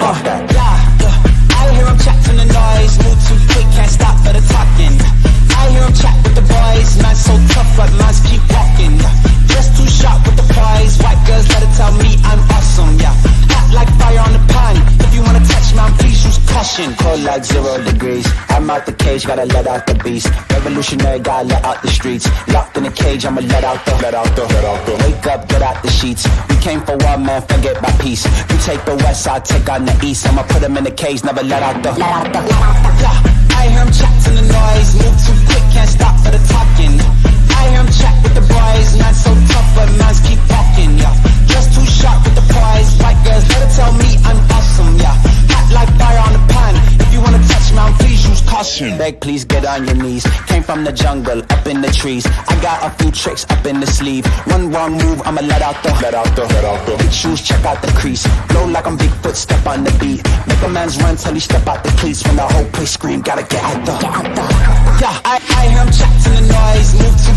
stop that. I hear him chat from the noise, move too quick, can't stop for the talking. I hear him chat with the boys, man so tough, but mans keep walking. Dressed too sharp with the prize, white girls let it tell me I'm awesome, yeah. Hot like fire on the pan, if you wanna touch man, please use caution. Cold like 0 degrees, I'm out the cage, gotta let out the beast. Revolutionary, gotta let out the streets. Locked in a cage, I'ma let out the wake up, get out the sheets. We came for war, man, forget my peace. You take the west, I'll take on the east. I'ma put him in the cage, never let out the I hear him chat to the noise, move too quick, can't stop for the talking. I hear him chat with the boys, man so tough, but mans keep walking, yeah. Dressed too sharp with the prize, white girls let it tell me I'm awesome, yeah. Hot like fire on the pan, if you wanna touch man, please use caution. Beg, please get on your knees. Came from the jungle, up in the trees. I got a few tricks up in the sleeve. One wrong move, I'ma let out the big shoes, check out the crease. Blow like I'm Bigfoot, step on the beat. Make a man's run till he step out the cleats. When the whole place scream, gotta get out the Yeah, I hear him chat to the noise, move too